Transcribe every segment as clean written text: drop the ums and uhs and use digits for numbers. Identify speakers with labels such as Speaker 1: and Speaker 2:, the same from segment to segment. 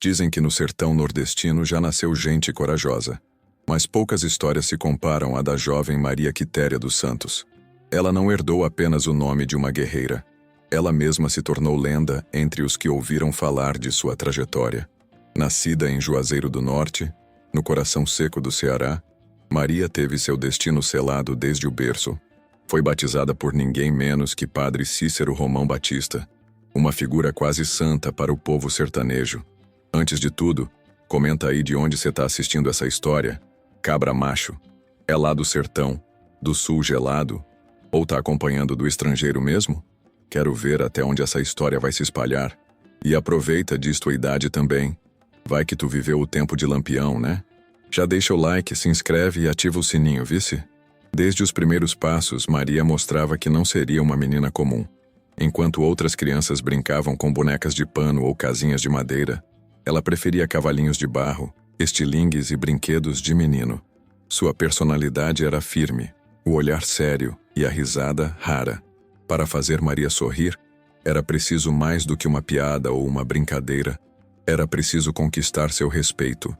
Speaker 1: Dizem que no sertão nordestino já nasceu gente corajosa. Mas poucas histórias se comparam à da jovem Maria Quitéria dos Santos. Ela não herdou apenas o nome de uma guerreira. Ela mesma se tornou lenda entre os que ouviram falar de sua trajetória. Nascida em Juazeiro do Norte, no coração seco do Ceará, Maria teve seu destino selado desde o berço. Foi batizada por ninguém menos que Padre Cícero Romão Batista, uma figura quase santa para o povo sertanejo. Antes de tudo, comenta aí de onde você está assistindo essa história. Cabra macho, é lá do sertão, do sul gelado, ou tá acompanhando do estrangeiro mesmo? Quero ver até onde essa história vai se espalhar. E aproveita diz tua idade também. Vai que tu viveu o tempo de Lampião, né? Já deixa o like, se inscreve e ativa o sininho, vice? Desde os primeiros passos, Maria mostrava que não seria uma menina comum. Enquanto outras crianças brincavam com bonecas de pano ou casinhas de madeira, ela preferia cavalinhos de barro, estilingues e brinquedos de menino. Sua personalidade era firme, o olhar sério e a risada rara. Para fazer Maria sorrir, era preciso mais do que uma piada ou uma brincadeira. Era preciso conquistar seu respeito.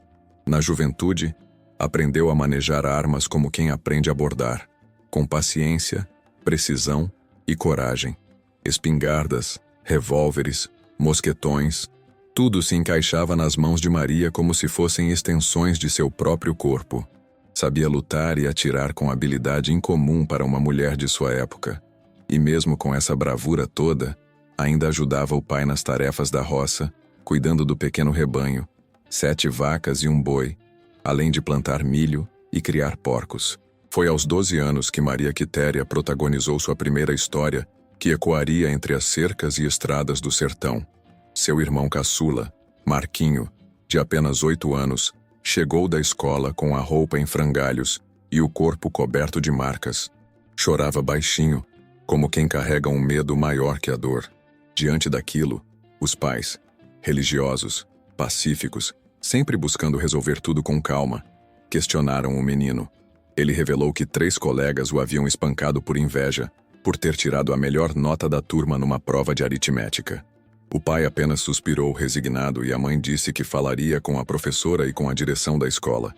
Speaker 1: Na juventude, aprendeu a manejar armas como quem aprende a bordar, com paciência, precisão e coragem. Espingardas, revólveres, mosquetões, tudo se encaixava nas mãos de Maria como se fossem extensões de seu próprio corpo. Sabia lutar e atirar com habilidade incomum para uma mulher de sua época. E mesmo com essa bravura toda, ainda ajudava o pai nas tarefas da roça, cuidando do pequeno rebanho, 7 vacas e um boi, além de plantar milho e criar porcos. Foi aos 12 anos que Maria Quitéria protagonizou sua primeira história, que ecoaria entre as cercas e estradas do sertão. Seu irmão caçula, Marquinho, de apenas 8 anos, chegou da escola com a roupa em frangalhos e o corpo coberto de marcas. Chorava baixinho, como quem carrega um medo maior que a dor. Diante daquilo, os pais, religiosos, pacíficos, sempre buscando resolver tudo com calma, questionaram o menino. Ele revelou que 3 colegas o haviam espancado por inveja, por ter tirado a melhor nota da turma numa prova de aritmética. O pai apenas suspirou resignado e a mãe disse que falaria com a professora e com a direção da escola.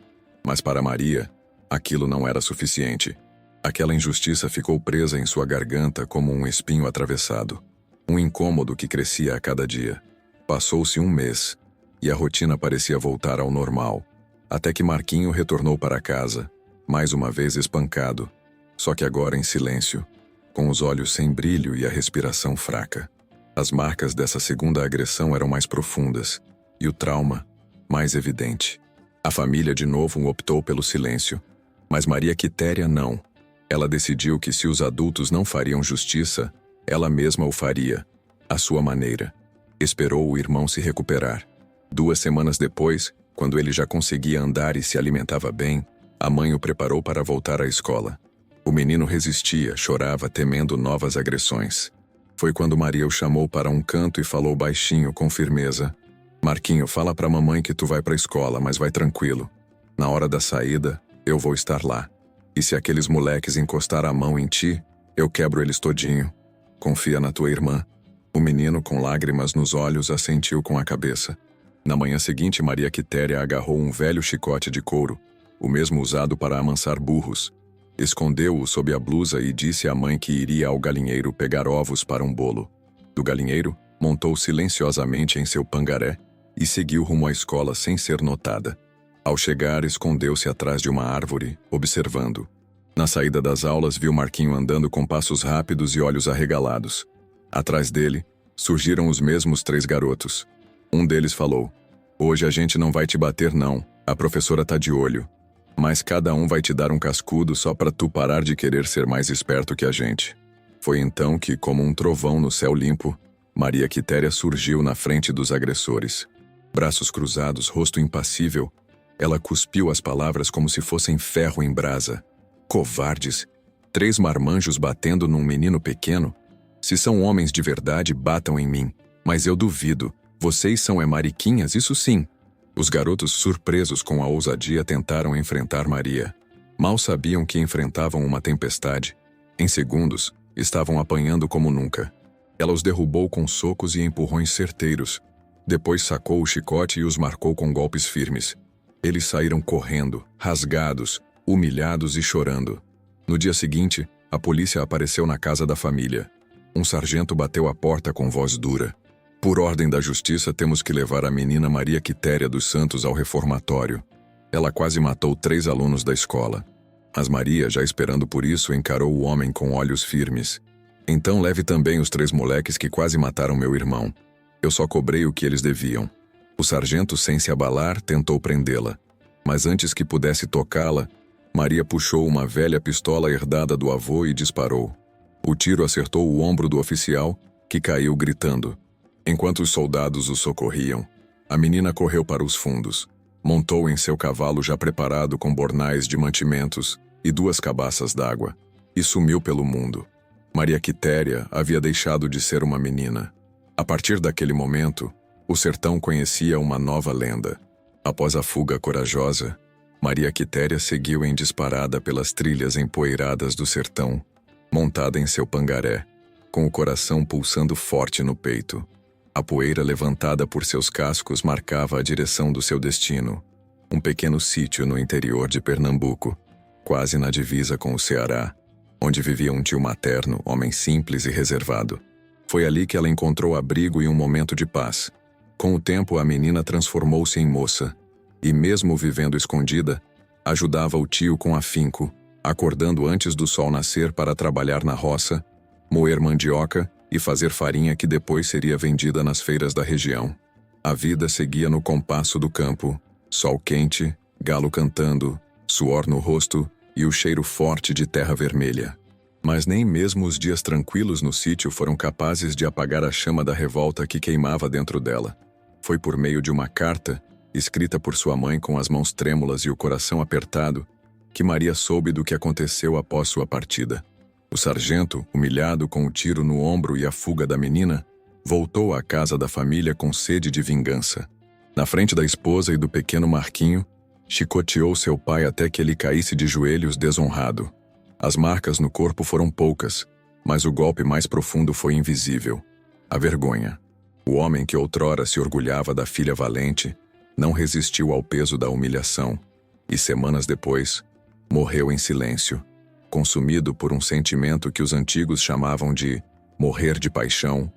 Speaker 1: Mas para Maria, aquilo não era suficiente. Aquela injustiça ficou presa em sua garganta como um espinho atravessado. Um incômodo que crescia a cada dia. Passou-se um mês, e a rotina parecia voltar ao normal. Até que Marquinho retornou para casa, mais uma vez espancado, só que agora em silêncio, com os olhos sem brilho e a respiração fraca. As marcas dessa segunda agressão eram mais profundas, e o trauma, mais evidente. A família de novo optou pelo silêncio, mas Maria Quitéria não. Ela decidiu que se os adultos não fariam justiça, ela mesma o faria, à sua maneira. Esperou o irmão se recuperar. 2 semanas depois, quando ele já conseguia andar e se alimentava bem, a mãe o preparou para voltar à escola. O menino resistia, chorava, temendo novas agressões. Foi quando Maria o chamou para um canto e falou baixinho, com firmeza: Marquinho, fala pra mamãe que tu vai pra escola, mas vai tranquilo. Na hora da saída, eu vou estar lá. E se aqueles moleques encostar a mão em ti, eu quebro eles todinho. Confia na tua irmã. O menino, com lágrimas nos olhos, assentiu com a cabeça. Na manhã seguinte, Maria Quitéria agarrou um velho chicote de couro, o mesmo usado para amansar burros. Escondeu-o sob a blusa e disse à mãe que iria ao galinheiro pegar ovos para um bolo. Do galinheiro, montou silenciosamente em seu pangaré e seguiu rumo à escola sem ser notada. Ao chegar, escondeu-se atrás de uma árvore, observando. Na saída das aulas, viu Marquinho andando com passos rápidos e olhos arregalados. Atrás dele, surgiram os mesmos 3 garotos. Um deles falou: Hoje a gente não vai te bater não, a professora tá de olho. Mas cada um vai te dar um cascudo só para tu parar de querer ser mais esperto que a gente. Foi então que, como um trovão no céu limpo, Maria Quitéria surgiu na frente dos agressores. Braços cruzados, rosto impassível, ela cuspiu as palavras como se fossem ferro em brasa. Covardes! 3 marmanjos batendo num menino pequeno? Se são homens de verdade, batam em mim. Mas eu duvido. Vocês são mariquinhas, isso sim. Os garotos, surpresos com a ousadia, tentaram enfrentar Maria. Mal sabiam que enfrentavam uma tempestade. Em segundos, estavam apanhando como nunca. Ela os derrubou com socos e empurrões certeiros. Depois sacou o chicote e os marcou com golpes firmes. Eles saíram correndo, rasgados, humilhados e chorando. No dia seguinte, a polícia apareceu na casa da família. Um sargento bateu à porta com voz dura. Por ordem da justiça, temos que levar a menina Maria Quitéria dos Santos ao reformatório. Ela quase matou 3 alunos da escola. Mas Maria, já esperando por isso, encarou o homem com olhos firmes. Então leve também os 3 moleques que quase mataram meu irmão. Eu só cobrei o que eles deviam. O sargento, sem se abalar, tentou prendê-la. Mas antes que pudesse tocá-la, Maria puxou uma velha pistola herdada do avô e disparou. O tiro acertou o ombro do oficial, que caiu gritando. Enquanto os soldados o socorriam, a menina correu para os fundos. Montou em seu cavalo já preparado com bornais de mantimentos e 2 cabaças d'água, e sumiu pelo mundo. Maria Quitéria havia deixado de ser uma menina. A partir daquele momento, o sertão conhecia uma nova lenda. Após a fuga corajosa, Maria Quitéria seguiu em disparada pelas trilhas empoeiradas do sertão, montada em seu pangaré, com o coração pulsando forte no peito. A poeira levantada por seus cascos marcava a direção do seu destino. Um pequeno sítio no interior de Pernambuco, quase na divisa com o Ceará, onde vivia um tio materno, homem simples e reservado. Foi ali que ela encontrou abrigo e um momento de paz. Com o tempo, a menina transformou-se em moça, e mesmo vivendo escondida, ajudava o tio com afinco, acordando antes do sol nascer para trabalhar na roça, moer mandioca e fazer farinha que depois seria vendida nas feiras da região. A vida seguia no compasso do campo, sol quente, galo cantando, suor no rosto e o cheiro forte de terra vermelha. Mas nem mesmo os dias tranquilos no sítio foram capazes de apagar a chama da revolta que queimava dentro dela. Foi por meio de uma carta, escrita por sua mãe com as mãos trêmulas e o coração apertado, que Maria soube do que aconteceu após sua partida. O sargento, humilhado com o tiro no ombro e a fuga da menina, voltou à casa da família com sede de vingança. Na frente da esposa e do pequeno Marquinho, chicoteou seu pai até que ele caísse de joelhos desonrado. As marcas no corpo foram poucas, mas o golpe mais profundo foi invisível. A vergonha. O homem que outrora se orgulhava da filha valente não resistiu ao peso da humilhação e, semanas depois, morreu em silêncio, consumido por um sentimento que os antigos chamavam de morrer de paixão,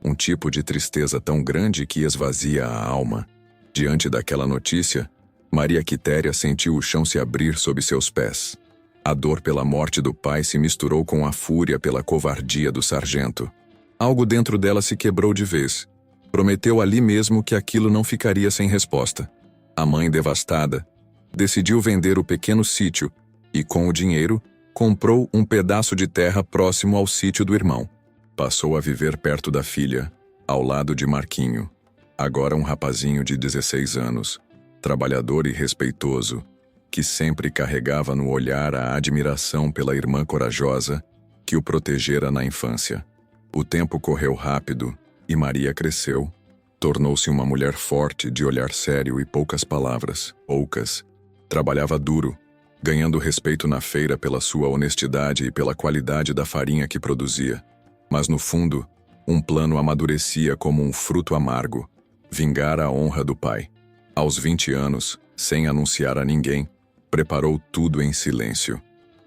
Speaker 1: um tipo de tristeza tão grande que esvazia a alma. Diante daquela notícia, Maria Quitéria sentiu o chão se abrir sob seus pés. A dor pela morte do pai se misturou com a fúria pela covardia do sargento. Algo dentro dela se quebrou de vez. Prometeu ali mesmo que aquilo não ficaria sem resposta. A mãe, devastada, decidiu vender o pequeno sítio e, com o dinheiro, comprou um pedaço de terra próximo ao sítio do irmão. Passou a viver perto da filha, ao lado de Marquinho, agora um rapazinho de 16 anos, trabalhador e respeitoso, que sempre carregava no olhar a admiração pela irmã corajosa que o protegera na infância. O tempo correu rápido e Maria cresceu. Tornou-se uma mulher forte, de olhar sério e poucas palavras, poucas. Trabalhava duro, ganhando respeito na feira pela sua honestidade e pela qualidade da farinha que produzia. Mas no fundo, um plano amadurecia como um fruto amargo, vingar a honra do pai. Aos 20 anos, sem anunciar a ninguém, preparou tudo em silêncio.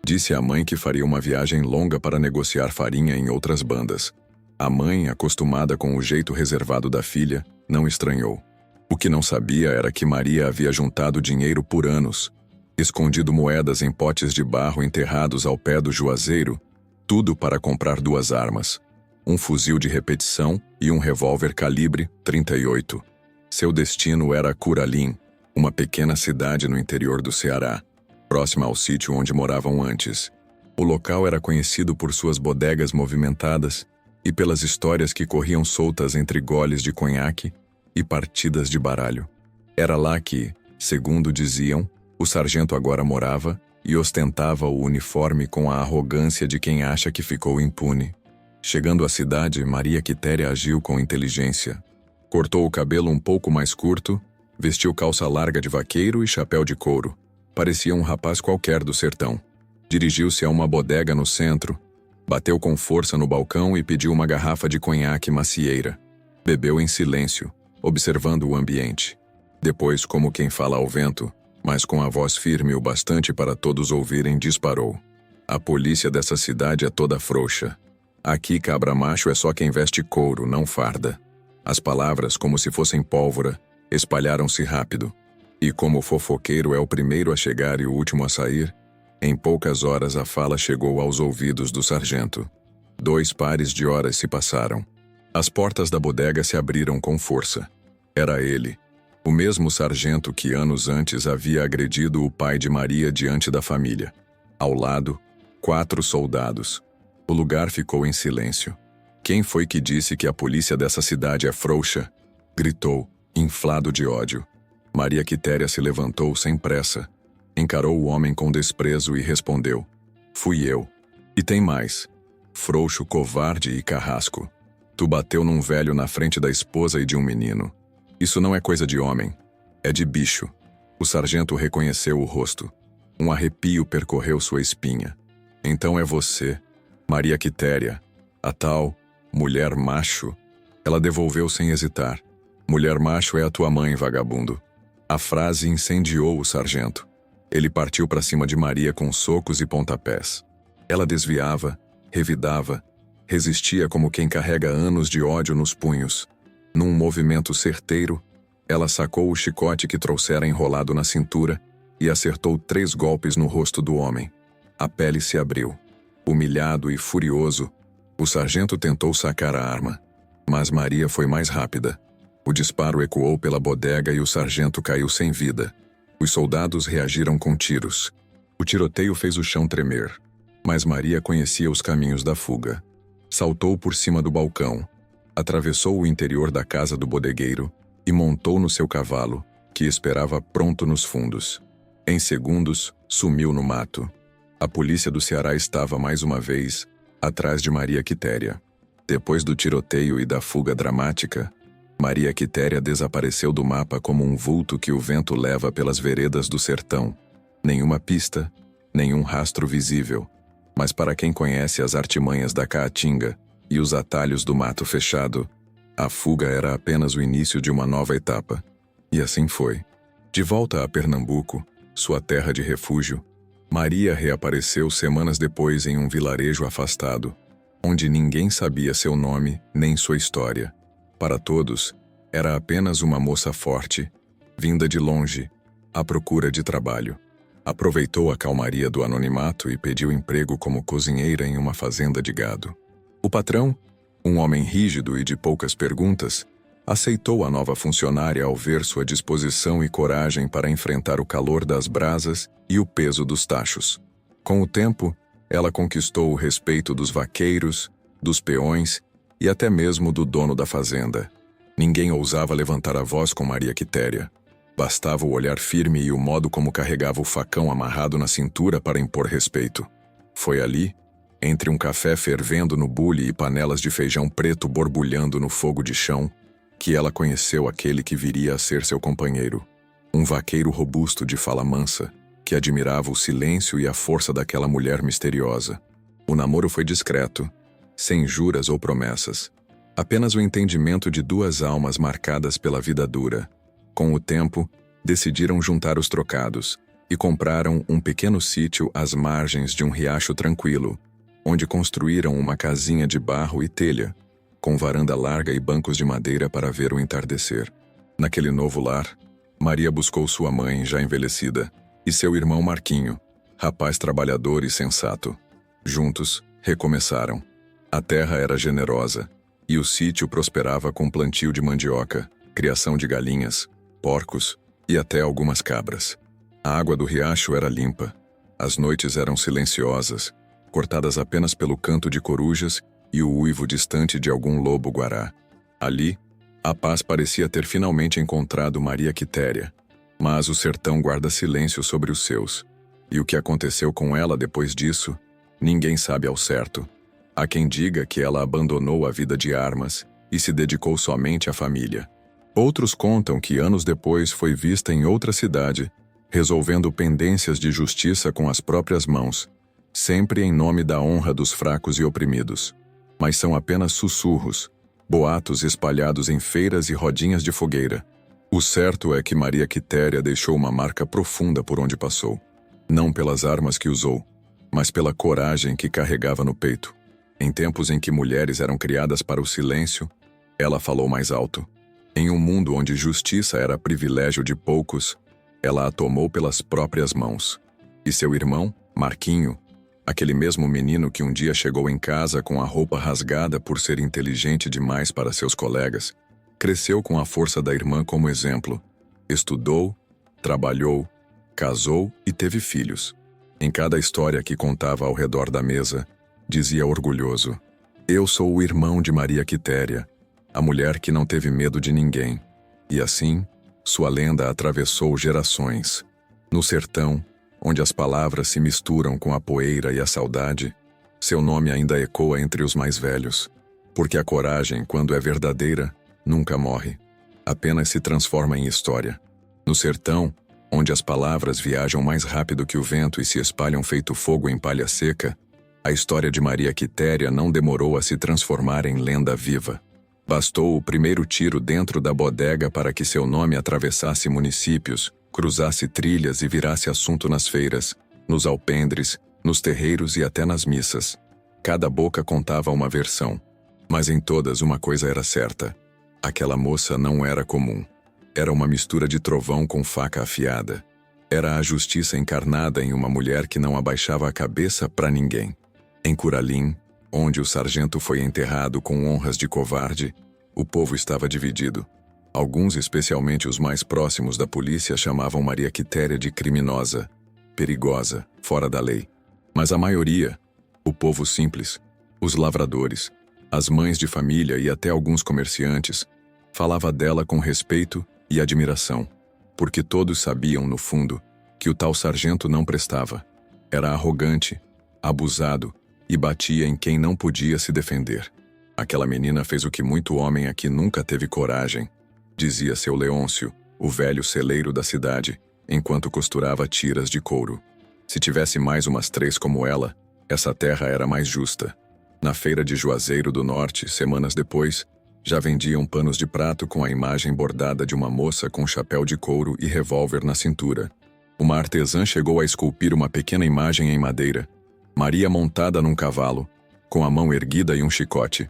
Speaker 1: Disse à mãe que faria uma viagem longa para negociar farinha em outras bandas. A mãe, acostumada com o jeito reservado da filha, não estranhou. O que não sabia era que Maria havia juntado dinheiro por anos, escondido moedas em potes de barro enterrados ao pé do juazeiro, tudo para comprar 2 armas, um fuzil de repetição e um revólver calibre 38. Seu destino era Curalim, uma pequena cidade no interior do Ceará, próxima ao sítio onde moravam antes. O local era conhecido por suas bodegas movimentadas e pelas histórias que corriam soltas entre goles de conhaque e partidas de baralho. Era lá que, segundo diziam, o sargento agora morava e ostentava o uniforme com a arrogância de quem acha que ficou impune. Chegando à cidade, Maria Quitéria agiu com inteligência. Cortou o cabelo um pouco mais curto, vestiu calça larga de vaqueiro e chapéu de couro. Parecia um rapaz qualquer do sertão. Dirigiu-se a uma bodega no centro, bateu com força no balcão e pediu uma garrafa de conhaque macieira. Bebeu em silêncio, observando o ambiente. Depois, como quem fala ao vento, mas com a voz firme o bastante para todos ouvirem, disparou. A polícia dessa cidade é toda frouxa. Aqui cabra macho é só quem veste couro, não farda. As palavras, como se fossem pólvora, espalharam-se rápido. E como o fofoqueiro é o primeiro a chegar e o último a sair, em poucas horas a fala chegou aos ouvidos do sargento. 2 pares de horas se passaram. As portas da bodega se abriram com força. Era ele, o mesmo sargento que anos antes havia agredido o pai de Maria diante da família. Ao lado, 4 soldados. O lugar ficou em silêncio. Quem foi que disse que a polícia dessa cidade é frouxa? Gritou, inflado de ódio. Maria Quitéria se levantou sem pressa. Encarou o homem com desprezo e respondeu: fui eu. E tem mais. Frouxo, covarde e carrasco. Tu bateu num velho na frente da esposa e de um menino. Isso não é coisa de homem. É de bicho. O sargento reconheceu o rosto. Um arrepio percorreu sua espinha. Então é você, Maria Quitéria, a tal mulher macho. Ela devolveu sem hesitar. Mulher macho é a tua mãe, vagabundo. A frase incendiou o sargento. Ele partiu para cima de Maria com socos e pontapés. Ela desviava, revidava, resistia como quem carrega anos de ódio nos punhos. Num movimento certeiro, ela sacou o chicote que trouxera enrolado na cintura e acertou 3 golpes no rosto do homem. A pele se abriu. Humilhado e furioso, o sargento tentou sacar a arma. Mas Maria foi mais rápida. O disparo ecoou pela bodega e o sargento caiu sem vida. Os soldados reagiram com tiros. O tiroteio fez o chão tremer. Mas Maria conhecia os caminhos da fuga. Saltou por cima do balcão, atravessou o interior da casa do bodegueiro e montou no seu cavalo, que esperava pronto nos fundos. Em segundos, sumiu no mato. A polícia do Ceará estava mais uma vez atrás de Maria Quitéria. Depois do tiroteio e da fuga dramática, Maria Quitéria desapareceu do mapa como um vulto que o vento leva pelas veredas do sertão. Nenhuma pista, nenhum rastro visível. Mas para quem conhece as artimanhas da caatinga e os atalhos do mato fechado, a fuga era apenas o início de uma nova etapa. E assim foi. De volta a Pernambuco, sua terra de refúgio, Maria reapareceu semanas depois em um vilarejo afastado, onde ninguém sabia seu nome nem sua história. Para todos, era apenas uma moça forte, vinda de longe, à procura de trabalho. Aproveitou a calmaria do anonimato e pediu emprego como cozinheira em uma fazenda de gado. O patrão, um homem rígido e de poucas perguntas, aceitou a nova funcionária ao ver sua disposição e coragem para enfrentar o calor das brasas e o peso dos tachos. Com o tempo, ela conquistou o respeito dos vaqueiros, dos peões e até mesmo do dono da fazenda. Ninguém ousava levantar a voz com Maria Quitéria. Bastava o olhar firme e o modo como carregava o facão amarrado na cintura para impor respeito. Foi ali, entre um café fervendo no bule e panelas de feijão preto borbulhando no fogo de chão, que ela conheceu aquele que viria a ser seu companheiro. Um vaqueiro robusto de fala mansa, que admirava o silêncio e a força daquela mulher misteriosa. O namoro foi discreto, sem juras ou promessas. Apenas o entendimento de 2 almas marcadas pela vida dura. Com o tempo, decidiram juntar os trocados e compraram um pequeno sítio às margens de um riacho tranquilo, onde construíram uma casinha de barro e telha, com varanda larga e bancos de madeira para ver o entardecer. Naquele novo lar, Maria buscou sua mãe, já envelhecida, e seu irmão Marquinho, rapaz trabalhador e sensato. Juntos, recomeçaram. A terra era generosa, e o sítio prosperava com plantio de mandioca, criação de galinhas, porcos e até algumas cabras. A água do riacho era limpa. As noites eram silenciosas, cortadas apenas pelo canto de corujas e o uivo distante de algum lobo-guará. Ali, a paz parecia ter finalmente encontrado Maria Quitéria, mas o sertão guarda silêncio sobre os seus. E o que aconteceu com ela depois disso, ninguém sabe ao certo. Há quem diga que ela abandonou a vida de armas e se dedicou somente à família. Outros contam que anos depois foi vista em outra cidade, resolvendo pendências de justiça com as próprias mãos, sempre em nome da honra dos fracos e oprimidos. Mas são apenas sussurros, boatos espalhados em feiras e rodinhas de fogueira. O certo é que Maria Quitéria deixou uma marca profunda por onde passou. Não pelas armas que usou, mas pela coragem que carregava no peito. Em tempos em que mulheres eram criadas para o silêncio, ela falou mais alto. Em um mundo onde justiça era privilégio de poucos, ela a tomou pelas próprias mãos. E seu irmão, Marquinho, aquele mesmo menino que um dia chegou em casa com a roupa rasgada por ser inteligente demais para seus colegas, cresceu com a força da irmã como exemplo. Estudou, trabalhou, casou e teve filhos. Em cada história que contava ao redor da mesa, dizia orgulhoso: "Eu sou o irmão de Maria Quitéria, a mulher que não teve medo de ninguém." E assim, sua lenda atravessou gerações. No sertão, onde as palavras se misturam com a poeira e a saudade, seu nome ainda ecoa entre os mais velhos. Porque a coragem, quando é verdadeira, nunca morre. Apenas se transforma em história. No sertão, onde as palavras viajam mais rápido que o vento e se espalham feito fogo em palha seca, a história de Maria Quitéria não demorou a se transformar em lenda viva. Bastou o primeiro tiro dentro da bodega para que seu nome atravessasse municípios, cruzasse trilhas e virasse assunto nas feiras, nos alpendres, nos terreiros e até nas missas. Cada boca contava uma versão, mas em todas uma coisa era certa: aquela moça não era comum. Era uma mistura de trovão com faca afiada. Era a justiça encarnada em uma mulher que não abaixava a cabeça para ninguém. Em Curalim, onde o sargento foi enterrado com honras de covarde, o povo estava dividido. Alguns, especialmente os mais próximos da polícia, chamavam Maria Quitéria de criminosa, perigosa, fora da lei. Mas a maioria, o povo simples, os lavradores, as mães de família e até alguns comerciantes, falava dela com respeito e admiração, porque todos sabiam, no fundo, que o tal sargento não prestava. Era arrogante, abusado e batia em quem não podia se defender. Aquela menina fez o que muito homem aqui nunca teve coragem, dizia seu Leôncio, o velho celeiro da cidade, enquanto costurava tiras de couro. Se tivesse mais umas 3 como ela, essa terra era mais justa. Na feira de Juazeiro do Norte, semanas depois, já vendiam panos de prato com a imagem bordada de uma moça com chapéu de couro e revólver na cintura. Uma artesã chegou a esculpir uma pequena imagem em madeira, Maria montada num cavalo, com a mão erguida e um chicote.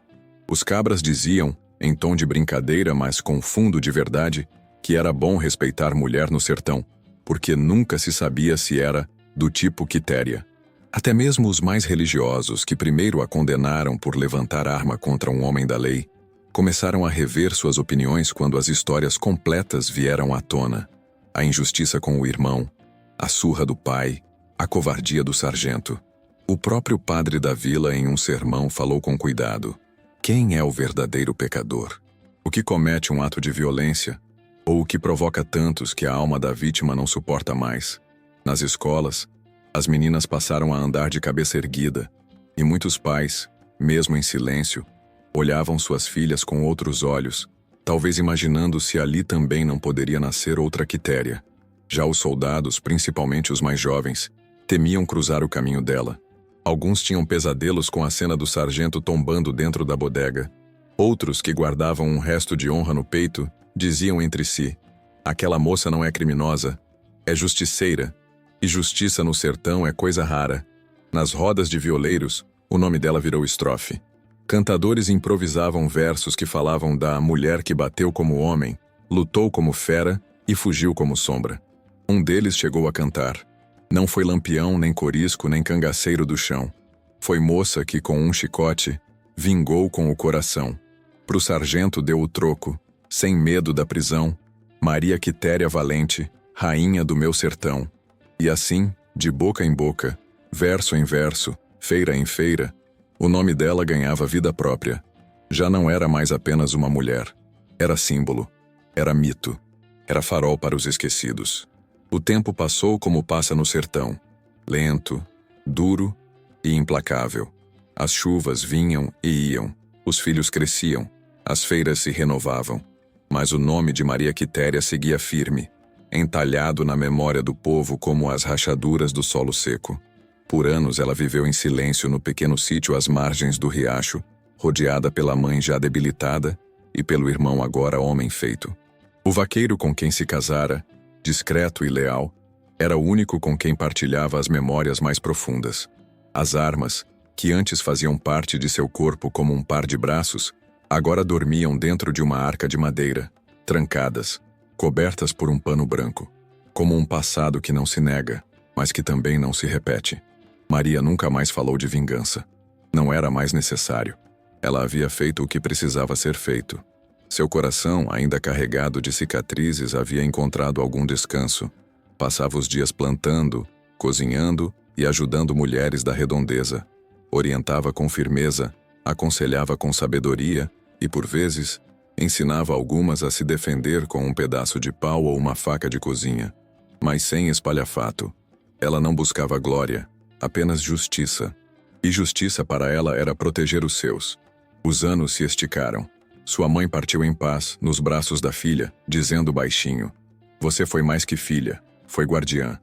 Speaker 1: Os cabras diziam, em tom de brincadeira mas com fundo de verdade, que era bom respeitar mulher no sertão, porque nunca se sabia se era do tipo Quitéria. Até mesmo os mais religiosos, que primeiro a condenaram por levantar arma contra um homem da lei, começaram a rever suas opiniões quando as histórias completas vieram à tona. A injustiça com o irmão, a surra do pai, a covardia do sargento. O próprio padre da vila, em um sermão, falou com cuidado: quem é o verdadeiro pecador? O que comete um ato de violência, ou o que provoca tantos que a alma da vítima não suporta mais? Nas escolas, as meninas passaram a andar de cabeça erguida, e muitos pais, mesmo em silêncio, olhavam suas filhas com outros olhos, talvez imaginando se ali também não poderia nascer outra Quitéria. Já os soldados, principalmente os mais jovens, temiam cruzar o caminho dela. Alguns tinham pesadelos com a cena do sargento tombando dentro da bodega. Outros, que guardavam um resto de honra no peito, diziam entre si: aquela moça não é criminosa, é justiceira, e justiça no sertão é coisa rara. Nas rodas de violeiros, o nome dela virou estrofe. Cantadores improvisavam versos que falavam da mulher que bateu como homem, lutou como fera e fugiu como sombra. Um deles chegou a cantar: não foi lampião, nem corisco, nem cangaceiro do chão. Foi moça que, com um chicote, vingou com o coração. Pro sargento deu o troco, sem medo da prisão, Maria Quitéria valente, rainha do meu sertão. E assim, de boca em boca, verso em verso, feira em feira, o nome dela ganhava vida própria. Já não era mais apenas uma mulher. Era símbolo, era mito, era farol para os esquecidos. O tempo passou como passa no sertão, lento, duro e implacável. As chuvas vinham e iam, os filhos cresciam, as feiras se renovavam. Mas o nome de Maria Quitéria seguia firme, entalhado na memória do povo como as rachaduras do solo seco. Por anos ela viveu em silêncio no pequeno sítio às margens do riacho, rodeada pela mãe já debilitada e pelo irmão agora homem feito. O vaqueiro com quem se casara, discreto e leal, era o único com quem partilhava as memórias mais profundas. As armas, que antes faziam parte de seu corpo como um par de braços, agora dormiam dentro de uma arca de madeira, trancadas, cobertas por um pano branco, como um passado que não se nega, mas que também não se repete. Maria nunca mais falou de vingança. Não era mais necessário. Ela havia feito o que precisava ser feito. Seu coração, ainda carregado de cicatrizes, havia encontrado algum descanso. Passava os dias plantando, cozinhando e ajudando mulheres da redondeza. Orientava com firmeza, aconselhava com sabedoria e, por vezes, ensinava algumas a se defender com um pedaço de pau ou uma faca de cozinha. Mas sem espalhafato. Ela não buscava glória, apenas justiça. E justiça para ela era proteger os seus. Os anos se esticaram. Sua mãe partiu em paz, nos braços da filha, dizendo baixinho: "Você foi mais que filha, foi guardiã."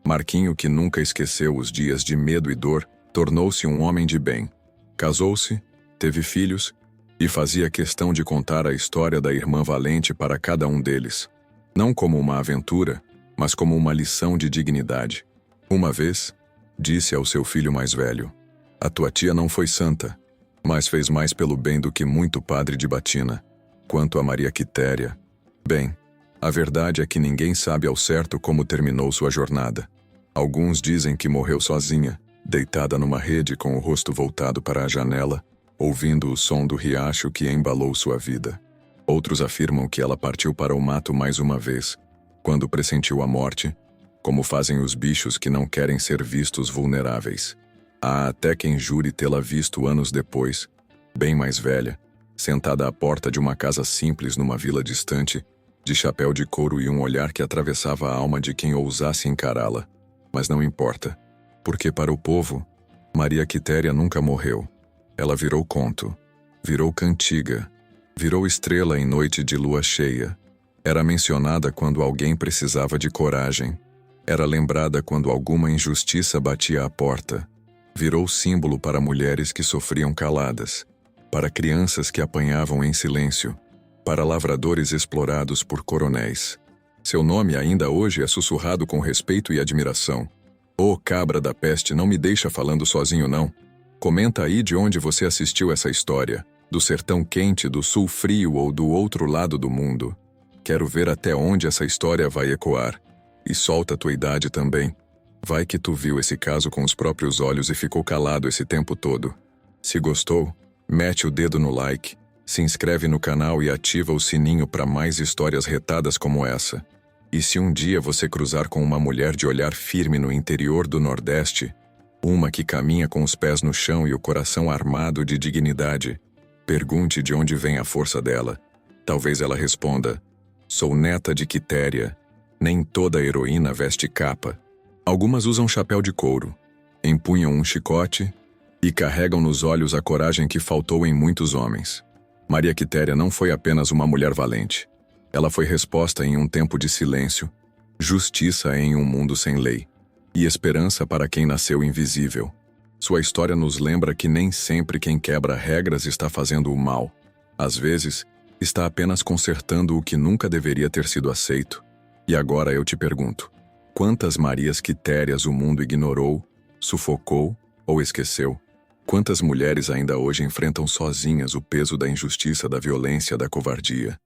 Speaker 1: Marquinho, que nunca esqueceu os dias de medo e dor, tornou-se um homem de bem. Casou-se, teve filhos e fazia questão de contar a história da irmã valente para cada um deles. Não como uma aventura, mas como uma lição de dignidade. Uma vez, disse ao seu filho mais velho: "A tua tia não foi santa, mas fez mais pelo bem do que muito padre de batina. Quanto a Maria Quitéria, bem, a verdade é que ninguém sabe ao certo como terminou sua jornada. Alguns dizem que morreu sozinha, deitada numa rede com o rosto voltado para a janela, ouvindo o som do riacho que embalou sua vida. Outros afirmam que ela partiu para o mato mais uma vez, quando pressentiu a morte, como fazem os bichos que não querem ser vistos vulneráveis. Há até quem jure tê-la visto anos depois, bem mais velha, sentada à porta de uma casa simples numa vila distante, de chapéu de couro e um olhar que atravessava a alma de quem ousasse encará-la. Mas não importa, porque para o povo, Maria Quitéria nunca morreu. Ela virou conto, virou cantiga, virou estrela em noite de lua cheia. Era mencionada quando alguém precisava de coragem. Era lembrada quando alguma injustiça batia à porta. Virou símbolo para mulheres que sofriam caladas, para crianças que apanhavam em silêncio, para lavradores explorados por coronéis. Seu nome ainda hoje é sussurrado com respeito e admiração. Ô cabra da peste, não me deixa falando sozinho não. Comenta aí de onde você assistiu essa história, do sertão quente, do sul frio ou do outro lado do mundo. Quero ver até onde essa história vai ecoar. E solta tua idade também. Vai que tu viu esse caso com os próprios olhos e ficou calado esse tempo todo. Se gostou, mete o dedo no like, se inscreve no canal e ativa o sininho para mais histórias retadas como essa. E se um dia você cruzar com uma mulher de olhar firme no interior do Nordeste, uma que caminha com os pés no chão e o coração armado de dignidade, pergunte de onde vem a força dela. Talvez ela responda: "Sou neta de Quitéria. Nem toda heroína veste capa." Algumas usam chapéu de couro, empunham um chicote e carregam nos olhos a coragem que faltou em muitos homens. Maria Quitéria não foi apenas uma mulher valente. Ela foi resposta em um tempo de silêncio, justiça em um mundo sem lei, e esperança para quem nasceu invisível. Sua história nos lembra que nem sempre quem quebra regras está fazendo o mal. Às vezes, está apenas consertando o que nunca deveria ter sido aceito. E agora eu te pergunto: quantas Marias Quitérias o mundo ignorou, sufocou ou esqueceu? Quantas mulheres ainda hoje enfrentam sozinhas o peso da injustiça, da violência, da covardia?